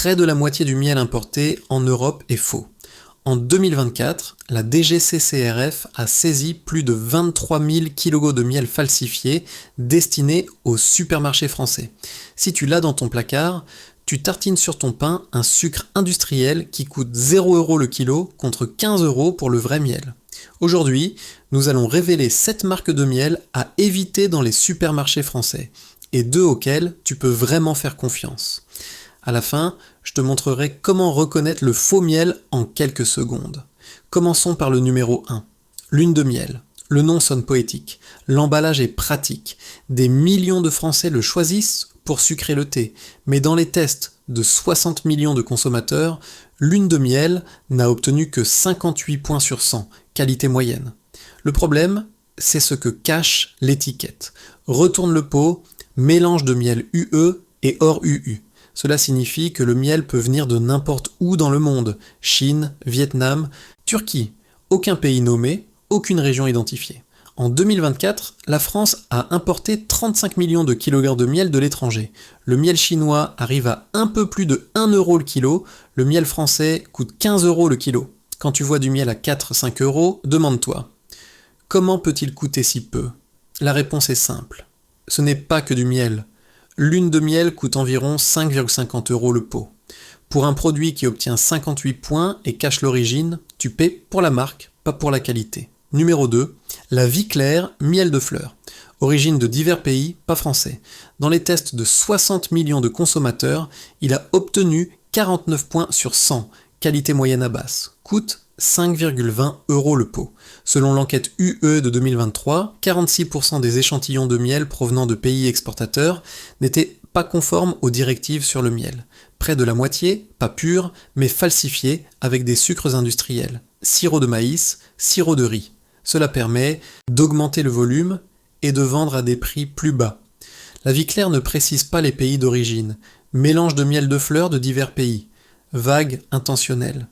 Près de la moitié du miel importé en Europe est faux. En 2024, la DGCCRF a saisi plus de 23 000 kg de miel falsifié destiné aux supermarchés français. Si tu l'as dans ton placard, tu tartines sur ton pain un sucre industriel qui coûte 0 € le kilo contre 15 € pour le vrai miel. Aujourd'hui, nous allons révéler 7 marques de miel à éviter dans les supermarchés français et 2 auxquelles tu peux vraiment faire confiance. À la fin, je te montrerai comment reconnaître le faux miel en quelques secondes. Commençons par le numéro 1. Lune de miel. Le nom sonne poétique. L'emballage est pratique. Des millions de Français le choisissent pour sucrer le thé. Mais dans les tests de 60 millions de consommateurs, Lune de miel n'a obtenu que 58 points sur 100, qualité moyenne. Le problème, c'est ce que cache l'étiquette. Retourne le pot, mélange de miel UE et hors UU. Cela signifie que le miel peut venir de n'importe où dans le monde, Chine, Vietnam, Turquie, aucun pays nommé, aucune région identifiée. En 2024, la France a importé 35 millions de kilogrammes de miel de l'étranger. Le miel chinois arrive à un peu plus de 1 € le kilo, le miel français coûte 15 € le kilo. Quand tu vois du miel à 4-5 €, demande-toi, comment peut-il coûter si peu ? La réponse est simple. Ce n'est pas que du miel. Lune de miel coûte environ 5,50 € le pot. Pour un produit qui obtient 58 points et cache l'origine, tu paies pour la marque, pas pour la qualité. Numéro 2, la Vie Claire miel de fleurs. Origine de divers pays, pas français. Dans les tests de 60 millions de consommateurs, il a obtenu 49 points sur 100, qualité moyenne à basse. Coûte 5,20 € le pot. Selon l'enquête UE de 2023, 46% des échantillons de miel provenant de pays exportateurs n'étaient pas conformes aux directives sur le miel. Près de la moitié, pas pur, mais falsifié avec des sucres industriels, sirop de maïs, sirop de riz. Cela permet d'augmenter le volume et de vendre à des prix plus bas. La Vie Claire ne précise pas les pays d'origine. Mélange de miel de fleurs de divers pays. Vague intentionnelle.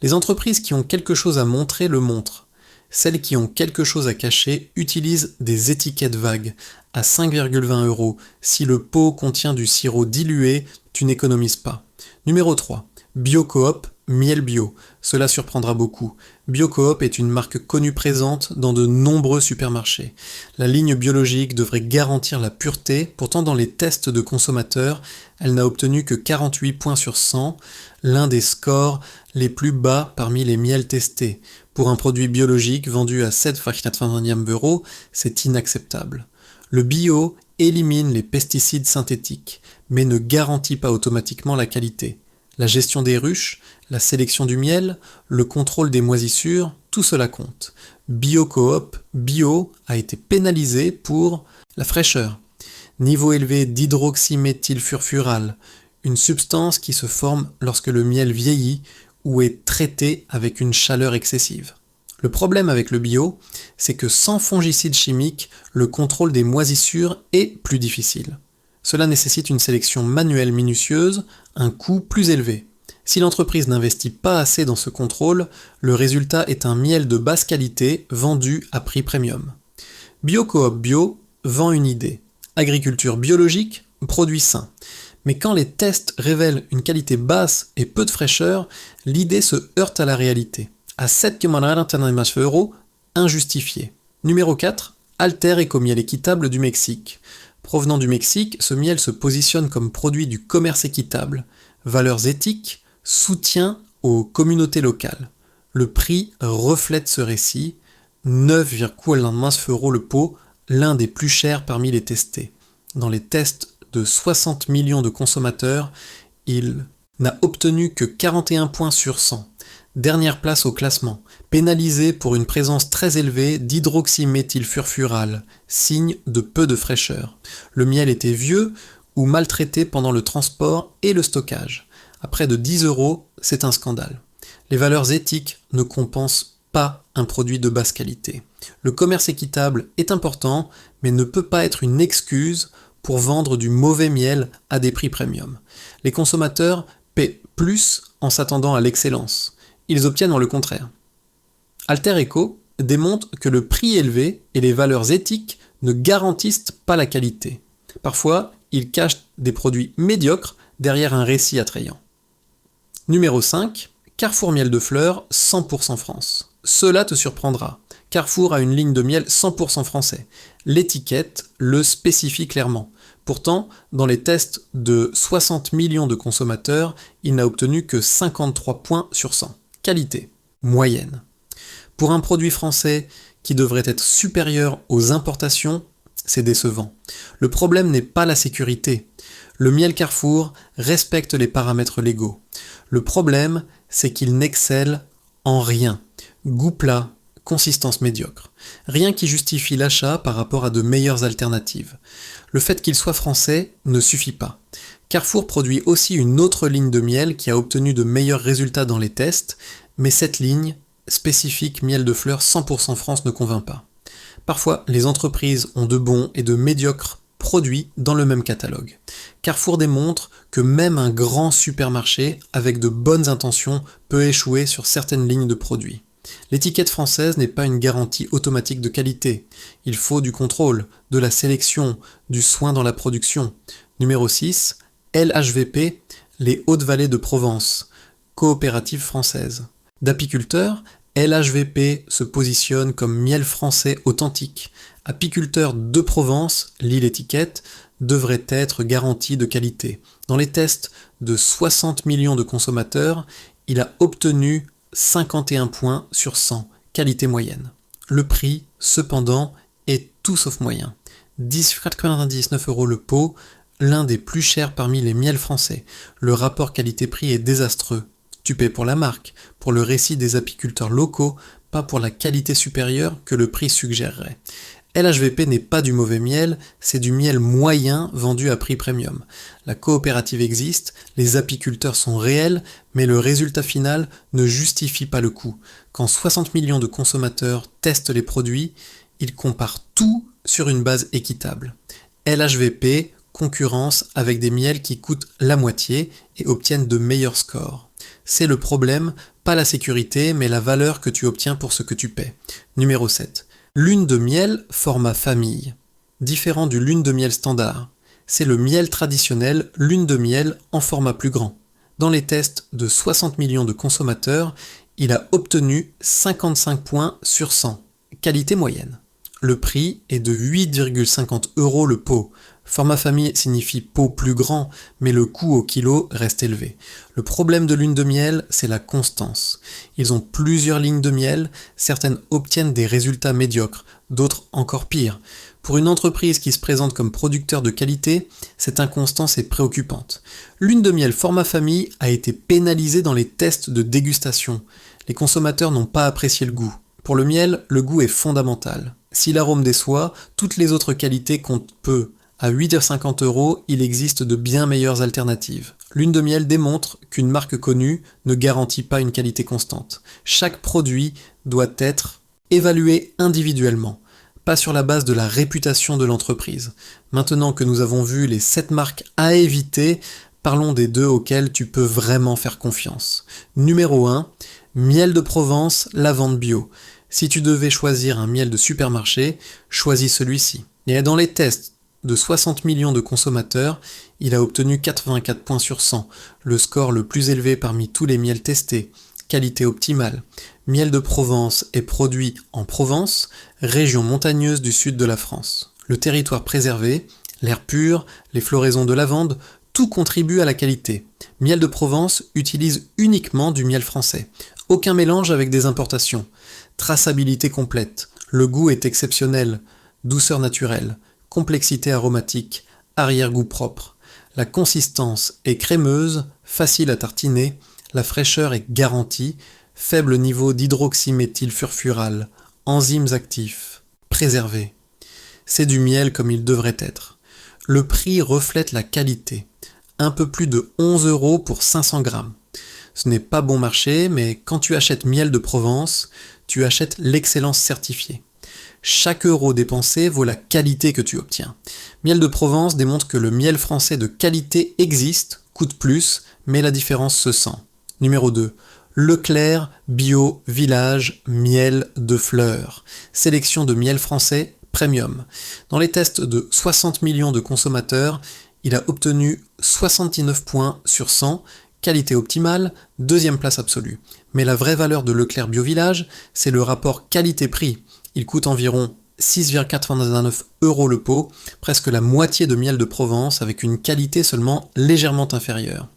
Les entreprises qui ont quelque chose à montrer le montrent. Celles qui ont quelque chose à cacher utilisent des étiquettes vagues. À 5,20 €, si le pot contient du sirop dilué, tu n'économises pas. Numéro 3. Biocoop, miel bio. Cela surprendra beaucoup. Biocoop est une marque connue présente dans de nombreux supermarchés. La ligne biologique devrait garantir la pureté, pourtant dans les tests de consommateurs, elle n'a obtenu que 48 points sur 100, l'un des scores les plus bas parmi les miels testés. Pour un produit biologique vendu à 7,99 €, c'est inacceptable. Le bio élimine les pesticides synthétiques, mais ne garantit pas automatiquement la qualité. La gestion des ruches, la sélection du miel, le contrôle des moisissures, tout cela compte. Biocoop bio a été pénalisé pour la fraîcheur. Niveau élevé d'hydroxyméthylfurfural, une substance qui se forme lorsque le miel vieillit ou est traité avec une chaleur excessive. Le problème avec le bio, c'est que sans fongicides chimiques, le contrôle des moisissures est plus difficile. Cela nécessite une sélection manuelle minutieuse, un coût plus élevé. Si l'entreprise n'investit pas assez dans ce contrôle, le résultat est un miel de basse qualité vendu à prix premium. Biocoop Bio vend une idée. Agriculture biologique, produits sains. Mais quand les tests révèlent une qualité basse et peu de fraîcheur, l'idée se heurte à la réalité. À 7,99 €, injustifié. Numéro 4, Alter Ecomiel équitable du Mexique. Provenant du Mexique, ce miel se positionne comme produit du commerce équitable. Valeurs éthiques, soutien aux communautés locales. Le prix reflète ce récit, 9,99 € le pot, l'un des plus chers parmi les testés. Dans les tests de 60 millions de consommateurs, il n'a obtenu que 41 points sur 100. Dernière place au classement, pénalisé pour une présence très élevée d'hydroxyméthylfurfural, signe de peu de fraîcheur. Le miel était vieux ou maltraité pendant le transport et le stockage. À près de 10 €, c'est un scandale. Les valeurs éthiques ne compensent pas un produit de basse qualité. Le commerce équitable est important, mais ne peut pas être une excuse pour vendre du mauvais miel à des prix premium. Les consommateurs paient plus en s'attendant à l'excellence. Ils obtiennent le contraire. Alter Eco démontre que le prix élevé et les valeurs éthiques ne garantissent pas la qualité. Parfois, ils cachent des produits médiocres derrière un récit attrayant. Numéro 5, Carrefour Miel de Fleurs, 100% France. Cela te surprendra. Carrefour a une ligne de miel 100% français. L'étiquette le spécifie clairement. Pourtant, dans les tests de 60 millions de consommateurs, il n'a obtenu que 53 points sur 100. Qualité, moyenne. Pour un produit français qui devrait être supérieur aux importations, c'est décevant. Le problème n'est pas la sécurité. Le miel Carrefour respecte les paramètres légaux. Le problème, c'est qu'il n'excelle en rien. Goût plat, consistance médiocre. Rien qui justifie l'achat par rapport à de meilleures alternatives. Le fait qu'il soit français ne suffit pas. Carrefour produit aussi une autre ligne de miel qui a obtenu de meilleurs résultats dans les tests, mais cette ligne, spécifique miel de fleurs 100% France, ne convainc pas. Parfois, les entreprises ont de bons et de médiocres produits dans le même catalogue. Carrefour démontre que même un grand supermarché, avec de bonnes intentions, peut échouer sur certaines lignes de produits. L'étiquette française n'est pas une garantie automatique de qualité. Il faut du contrôle, de la sélection, du soin dans la production. Numéro 6, LHVP, les Hautes-Vallées de Provence, coopérative française. D'apiculteurs, LHVP se positionne comme miel français authentique. Apiculteur de Provence, lit l'étiquette, devrait être garanti de qualité. Dans les tests de 60 millions de consommateurs, il a obtenu 51 points sur 100, qualité moyenne. Le prix, cependant, est tout sauf moyen. 10,99 € le pot, l'un des plus chers parmi les miels français. Le rapport qualité-prix est désastreux. Tu paies pour la marque, pour le récit des apiculteurs locaux, pas pour la qualité supérieure que le prix suggérerait. LHVP n'est pas du mauvais miel, c'est du miel moyen vendu à prix premium. La coopérative existe, les apiculteurs sont réels, mais le résultat final ne justifie pas le coût. Quand 60 millions de consommateurs testent les produits, ils comparent tout sur une base équitable. LHVP concurrence avec des miels qui coûtent la moitié et obtiennent de meilleurs scores. C'est le problème, pas la sécurité, mais la valeur que tu obtiens pour ce que tu paies. Numéro 7. Lune de miel format famille. Différent du lune de miel standard. C'est le miel traditionnel lune de miel en format plus grand. Dans les tests de 60 millions de consommateurs, il a obtenu 55 points sur 100. Qualité moyenne. Le prix est de 8,50 € le pot. Format famille signifie pot plus grand, mais le coût au kilo reste élevé. Le problème de lune de miel, c'est la constance. Ils ont plusieurs lignes de miel, certaines obtiennent des résultats médiocres, d'autres encore pires. Pour une entreprise qui se présente comme producteur de qualité, cette inconstance est préoccupante. Lune de miel format famille a été pénalisée dans les tests de dégustation. Les consommateurs n'ont pas apprécié le goût. Pour le miel, le goût est fondamental. Si l'arôme déçoit, toutes les autres qualités comptent peu. À 8,50 €, il existe de bien meilleures alternatives. Lune de miel démontre qu'une marque connue ne garantit pas une qualité constante. Chaque produit doit être évalué individuellement, pas sur la base de la réputation de l'entreprise. Maintenant que nous avons vu les 7 marques à éviter, parlons des 2 auxquelles tu peux vraiment faire confiance. Numéro 1, miel de Provence, lavande bio. Si tu devais choisir un miel de supermarché, choisis celui-ci. Et dans les tests de 60 millions de consommateurs, il a obtenu 84 points sur 100, le score le plus élevé parmi tous les miels testés. Qualité optimale. Miel de Provence est produit en Provence, région montagneuse du sud de la France. Le territoire préservé, l'air pur, les floraisons de lavande, tout contribue à la qualité. Miel de Provence utilise uniquement du miel français. Aucun mélange avec des importations. Traçabilité complète. Le goût est exceptionnel. Douceur naturelle. Complexité aromatique. Arrière-goût propre. La consistance est crémeuse, facile à tartiner. La fraîcheur est garantie. Faible niveau d'hydroxyméthylfurfural. Enzymes actifs. Préservé. C'est du miel comme il devrait être. Le prix reflète la qualité. Un peu plus de 11 € pour 500 grammes. Ce n'est pas bon marché, mais quand tu achètes miel de Provence, tu achètes l'excellence certifiée. Chaque euro dépensé vaut la qualité que tu obtiens. Miel de Provence démontre que le miel français de qualité existe, coûte plus, mais la différence se sent. Numéro 2. Leclerc Bio Village Miel de Fleurs. Sélection de miel français premium. Dans les tests de 60 millions de consommateurs, il a obtenu 69 points sur 100, qualité optimale, deuxième place absolue. Mais la vraie valeur de Leclerc Bio Village, c'est le rapport qualité-prix. Il coûte environ 6,99 € le pot, presque la moitié de miel de Provence avec une qualité seulement légèrement inférieure.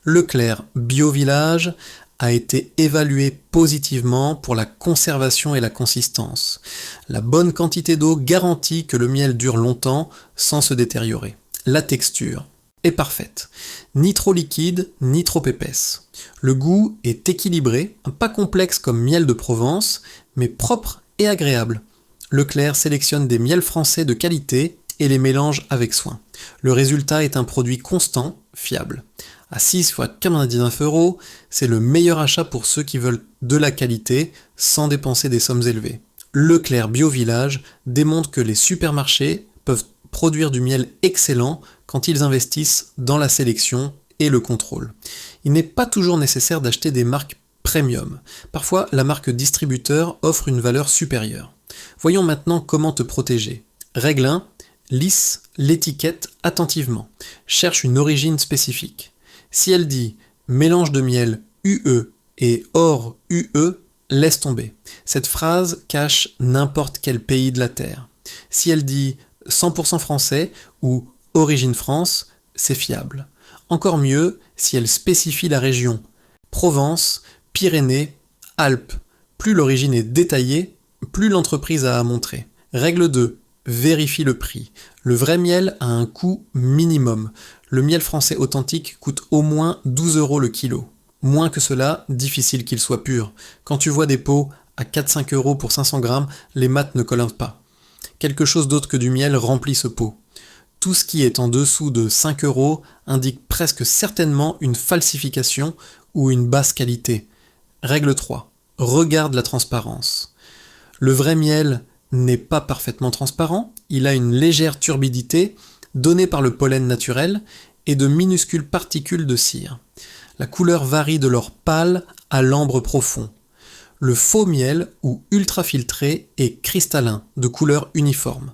Leclerc Bio Village a été évalué positivement pour la conservation et la consistance. La bonne quantité d'eau garantit que le miel dure longtemps sans se détériorer. La texture est parfaite, ni trop liquide ni trop épaisse. Le goût est équilibré, pas complexe comme miel de Provence, mais propre et agréable. Leclerc sélectionne des miels français de qualité et les mélange avec soin. Le résultat est un produit constant, fiable. À 6,99 €, c'est le meilleur achat pour ceux qui veulent de la qualité sans dépenser des sommes élevées. Leclerc Bio Village démontre que les supermarchés peuvent produire du miel excellent quand ils investissent dans la sélection et le contrôle. Il n'est pas toujours nécessaire d'acheter des marques premium. Parfois, la marque distributeur offre une valeur supérieure. Voyons maintenant comment te protéger. Règle 1. Lisse l'étiquette attentivement. Cherche une origine spécifique. Si elle dit mélange de miel UE et hors UE, laisse tomber. Cette phrase cache n'importe quel pays de la Terre. Si elle dit 100% français ou origine France, c'est fiable. Encore mieux si elle spécifie la région. Provence, Pyrénées, Alpes. Plus l'origine est détaillée, plus l'entreprise a à montrer. Règle 2. Vérifie le prix. Le vrai miel a un coût minimum. Le miel français authentique coûte au moins 12 € le kilo. Moins que cela, difficile qu'il soit pur. Quand tu vois des pots à 4-5 € pour 500 grammes, les maths ne collent pas. Quelque chose d'autre que du miel remplit ce pot. Tout ce qui est en dessous de 5 € indique presque certainement une falsification ou une basse qualité. Règle 3. Regarde la transparence. Le vrai miel n'est pas parfaitement transparent, il a une légère turbidité donnée par le pollen naturel et de minuscules particules de cire. La couleur varie de l'or pâle à l'ambre profond. Le faux miel ou ultra-filtré est cristallin, de couleur uniforme.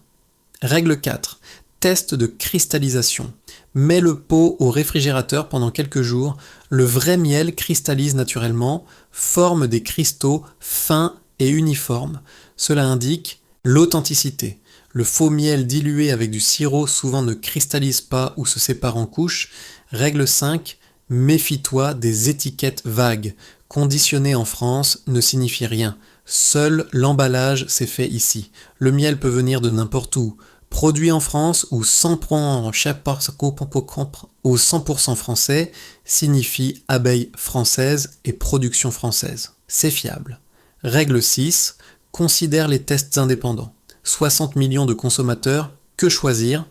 Règle 4. Test de cristallisation. Mets le pot au réfrigérateur pendant quelques jours. Le vrai miel cristallise naturellement, forme des cristaux fins et uniformes. Cela indique l'authenticité. Le faux miel dilué avec du sirop souvent ne cristallise pas ou se sépare en couches. Règle 5. Méfie-toi des étiquettes vagues. Conditionné en France ne signifie rien. Seul l'emballage s'est fait ici. Le miel peut venir de n'importe où. Produit en France ou 100% français signifie abeille française et production française. C'est fiable. Règle 6. Considère les tests indépendants. 60 millions de consommateurs, que choisir?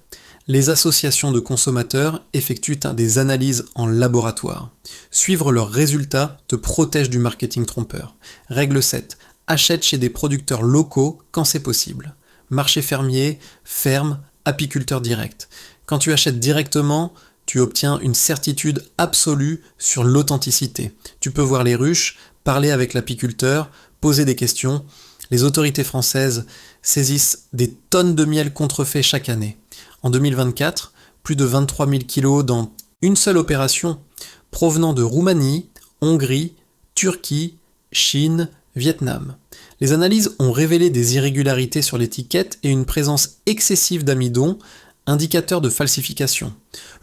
Les associations de consommateurs effectuent des analyses en laboratoire. Suivre leurs résultats te protège du marketing trompeur. Règle 7. Achète chez des producteurs locaux quand c'est possible. Marché fermier, ferme, apiculteur direct. Quand tu achètes directement, tu obtiens une certitude absolue sur l'authenticité. Tu peux voir les ruches, parler avec l'apiculteur, poser des questions. Les autorités françaises saisissent des tonnes de miel contrefait chaque année. En 2024, plus de 23 000 kilos dans une seule opération, provenant de Roumanie, Hongrie, Turquie, Chine, Vietnam. Les analyses ont révélé des irrégularités sur l'étiquette et une présence excessive d'amidon, indicateur de falsification.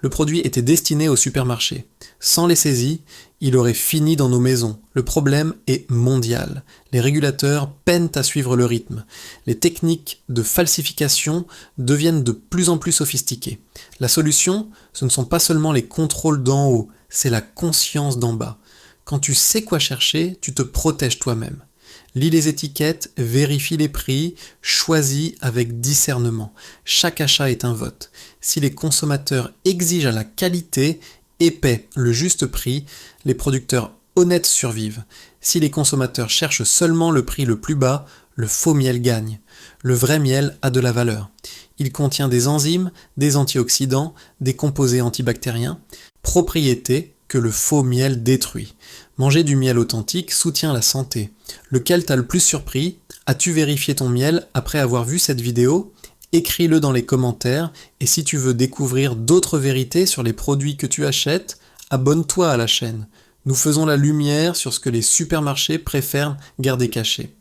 Le produit était destiné au supermarché. Sans les saisies, il aurait fini dans nos maisons. Le problème est mondial. Les régulateurs peinent à suivre le rythme. Les techniques de falsification deviennent de plus en plus sophistiquées. La solution, ce ne sont pas seulement les contrôles d'en haut, c'est la conscience d'en bas. Quand tu sais quoi chercher, tu te protèges toi-même. Lis les étiquettes, vérifie les prix, choisis avec discernement. Chaque achat est un vote. Si les consommateurs exigent la qualité et paient le juste prix, les producteurs honnêtes survivent. Si les consommateurs cherchent seulement le prix le plus bas, le faux miel gagne. Le vrai miel a de la valeur. Il contient des enzymes, des antioxydants, des composés antibactériens, propriétés que le faux miel détruit. Manger du miel authentique soutient la santé. Lequel t'a le plus surpris? As-tu vérifié ton miel après avoir vu cette vidéo? Écris-le dans les commentaires et si tu veux découvrir d'autres vérités sur les produits que tu achètes, Abonne-toi à la chaîne. Nous faisons la lumière sur ce que les supermarchés préfèrent garder caché.